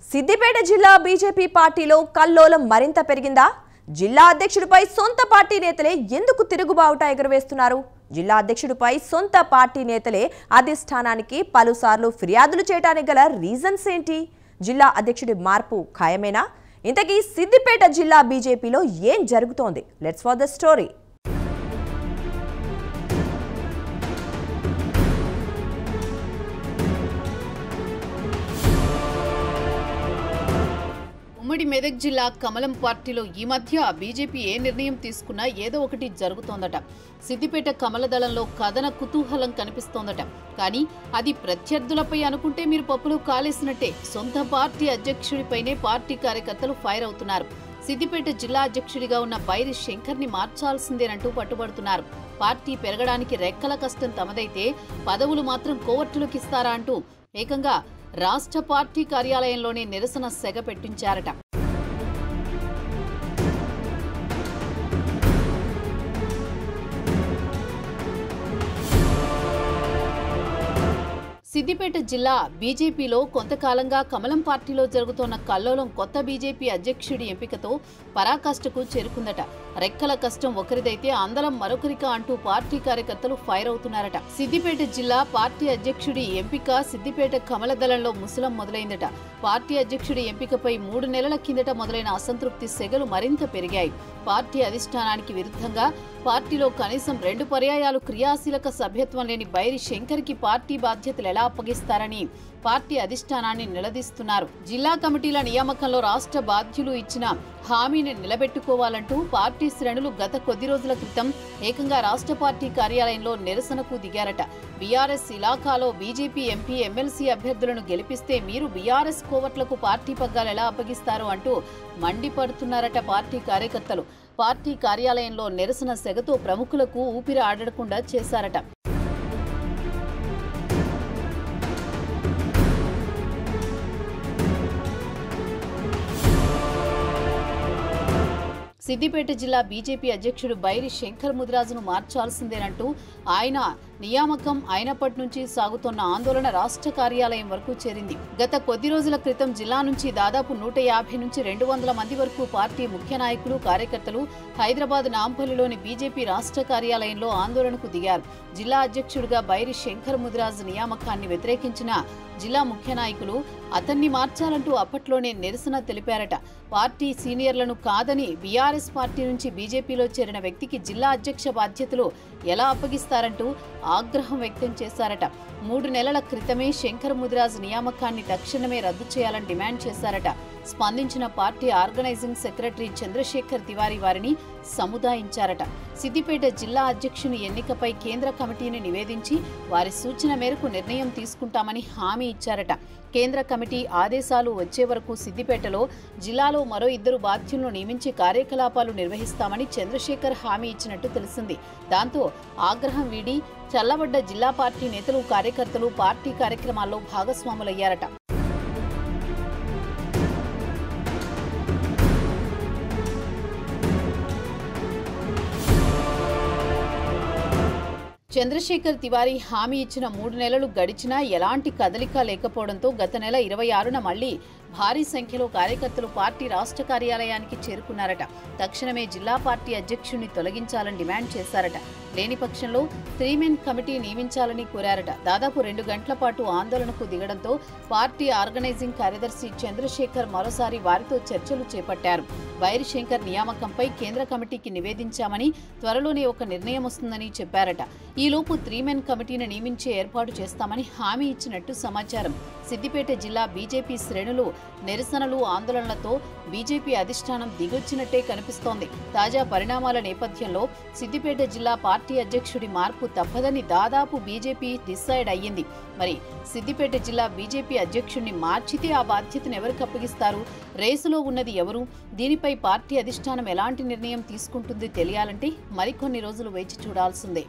సిద్దిపేట జిల్లా బీజేపీ పార్టీలో కల్లోలం మరింత పెరిగిందా? జిల్లా అధ్యక్షుడిపై సొంత పార్టీ నేతలే ఎందుకు తిరుగుబావుట ఎగురవేస్తున్నారు? జిల్లా అధ్యక్షుడిపై సొంత పార్టీ నేతలే అధిష్టానానికి పలుసార్లు ఫిర్యాదులు చేయడానికి గల రీజన్స్ ఏంటి? జిల్లా అధ్యక్షుడి మార్పు ఖాయమేనా? ఇంతకీ సిద్దిపేట జిల్లా బీజేపీలో ఏం జరుగుతోంది? Let's for the story. ఉమ్మడి మెదక్ జిల్లా కమలం పార్టీలో ఈ మధ్య బీజేపీ ఏ నిర్ణయం తీసుకున్నా ఏదో ఒకటి జరుగుతోందట. సిద్దిపేట కమల దళంలో కథన కుతూహలం కనిపిస్తోందట. కానీ అది ప్రత్యర్థులపై అనుకుంటే మీరు పప్పులో కాలేసినట్టే. సొంత పార్టీ అధ్యక్షుడిపైనే పార్టీ కార్యకర్తలు ఫైర్ అవుతున్నారు. సిద్దిపేట జిల్లా అధ్యక్షుడిగా ఉన్న బైరి శంకర్ని మార్చాల్సిందేనంటూ పట్టుబడుతున్నారు. పార్టీ పెరగడానికి రెక్కల కష్టం తమదైతే పదవులు మాత్రం కోవర్టులకు ఇస్తారా అంటూ ఏకంగా రాష్ట్ర పార్టీ కార్యాలయంలోనే నిరసన సెగ పెట్టించారట. సిద్దిపేట జిల్లా బీజేపీలో కొంతకాలంగా కమలం పార్టీలో జరుగుతోన్న కల్లోలం కొత్త బీజేపీ అధ్యక్షుడి ఎంపికతో పరాకాష్ఠకు చేరుకుందట. రెక్కల కష్టం ఒకరిదైతే అందలం మరొకరిక అంటూ పార్టీ కార్యకర్తలు ఫైర్ అవుతున్నారట. సిద్దిపేట జిల్లా పార్టీ అధ్యక్షుడి ఎంపిక సిద్దిపేట కమల దళంలో ముసలం మొదలైందట. పార్టీ అధ్యక్షుడి ఎంపికపై 3 నెలల కిందట మొదలైన అసంతృప్తి సెగలు మరింత పెరిగాయి. పార్టీ అధిష్టానానికి విరుద్ధంగా పార్టీలో కనీసం 2 పర్యాయాలు క్రియాశీలక సభ్యత్వం లేని బైరి శంకర్కి పార్టీ బాధ్యతలు ఎలా అప్పగిస్తారని పార్టీ అధిష్టానాన్ని నిలదీస్తున్నారు. జిల్లా కమిటీల నియామకంలో రాష్ట్ర బాధ్యులు ఇచ్చిన హామీని నిలబెట్టుకోవాలంటూ పార్టీ శ్రేణులు గత కొద్ది రోజుల క్రితం ఏకంగా రాష్ట్ర పార్టీ కార్యాలయంలో నిరసనకు దిగారట. బీఆర్ఎస్ ఇలాఖాలో బీజేపీ ఎంపీ ఎమ్మెల్సీ అభ్యర్థులను గెలిపిస్తే మీరు బీఆర్ఎస్ కోవట్లకు పార్టీ పగ్గాలు ఎలా అప్పగిస్తారు అంటూ మండిపడుతున్నారట పార్టీ కార్యకర్తలు. పార్టీ కార్యాలయంలో నిరసన సెగతో ప్రముఖులకు ఊపిరి ఆడకుండా చేశారట. సిద్దిపేట జిల్లా బీజేపీ అధ్యక్షుడు బైరి శంకర్ ముదిరాజును మార్చాల్సిందేనంటూ ఆయన నియామకం అయినప్పటి నుంచి సాగుతున్న ఆందోళన రాష్ట్ర కార్యాలయం వరకు చేరింది. గత కొద్ది రోజుల క్రితం జిల్లా నుంచి దాదాపు 150 నుంచి 200 మంది వరకు పార్టీ ముఖ్య నాయకులు కార్యకర్తలు హైదరాబాద్ నాంపల్లిలోని బీజేపీ రాష్ట్ర కార్యాలయంలో ఆందోళనకు దిగారు. జిల్లా అధ్యక్షుడిగా బైరి శంకర్ ముదిరాజు నియామకాన్ని వ్యతిరేకించిన జిల్లా ముఖ్య నాయకులు అతన్ని మార్చాలంటూ అప్పట్లోనే నిరసన తెలిపారట. పార్టీ సీనియర్లను కాదని బీఆర్ఎస్ పార్టీ నుంచి బీజేపీలో చేరిన వ్యక్తికి జిల్లా అధ్యక్ష బాధ్యతలు ఎలా అప్పగిస్తారంటూ ఆగ్రహం వ్యక్తం చేశారట. 3 నెలల క్రితమే శంకర్ ముదిరాజ్ నియామకాన్ని తక్షణమే రద్దు చేయాలని డిమాండ్ చేశారట. స్పందించిన party organizing secretary Chandrashekhar Tiwari వారిని సముదాయించారట. సిద్దిపేట జిల్లా అధ్యక్షుని ఎన్నికపై కేంద్ర కమిటీని నివేదించి వారి సూచన మేరకు నిర్ణయం తీసుకుంటామని హామీ ఇచ్చారట. కేంద్ర కమిటీ ఆదేశాలు వచ్చే వరకు సిద్దిపేటలో జిల్లాలో మరో 2 బాధ్యులను నియమించి కార్యకలాపాలు నిర్వహిస్తామని చంద్రశేఖర్ హామీ ఇచ్చినట్టు తెలిసింది. దాంతో ఆగ్రహం వీడి చల్లబడ్డ జిల్లా పార్టీ నేతలు కార్యకర్తలు పార్టీ కార్యక్రమాల్లో భాగస్వాములయ్యారట. చంద్రశేఖర్ తివారీ హామీ ఇచ్చిన 3 నెలలు గడిచినా ఎలాంటి కదలిక లేకపోవడంతో గత నెల 26న మళ్లీ భారీ సంఖ్యలో కార్యకర్తలు పార్టీ రాష్ట్ర కార్యాలయానికి చేరుకున్నారట. తక్షణమే జిల్లా పార్టీ అధ్యక్షుడిని తొలగించాలని డిమాండ్ చేశారట. లేని పక్షంలో 3 మెన్ కమిటీ నియమించాలని కోరారట. దాదాపు 2 గంటల పాటు ఆందోళనకు దిగడంతో పార్టీ ఆర్గనైజింగ్ కార్యదర్శి చంద్రశేఖర్ మరోసారి వారితో చర్చలు చేపట్టారు. బైరి శంకర్ నియామకంపై కేంద్ర కమిటీకి నివేదించామని, త్వరలోనే ఒక నిర్ణయం వస్తుందని చెప్పారట. ఈలోపు 3 మెన్ కమిటీని నియమించే ఏర్పాటు చేస్తామని హామీ ఇచ్చినట్టు సమాచారం. సిద్దిపేట జిల్లా బీజేపీ శ్రేణులు నిరసనలు ఆందోళనలతో బీజేపీ అధిష్టానం దిగొచ్చినట్టే కనిపిస్తోంది. తాజా పరిణామాల నేపథ్యంలో సిద్దిపేట జిల్లా పార్టీ అధ్యక్షుడి మార్పు తప్పదని దాదాపు బీజేపీ డిసైడ్ అయ్యింది. మరి సిద్దిపేట జిల్లా బీజేపీ అధ్యక్షుడిని మార్చితే ఆ బాధ్యతను ఎవరికి అప్పగిస్తారు? రేసులో ఉన్నది ఎవరు? దీనిపై పార్టీ అధిష్టానం ఎలాంటి నిర్ణయం తీసుకుంటుంది తెలియాలంటే మరికొన్ని రోజులు వేచి చూడాల్సిందే.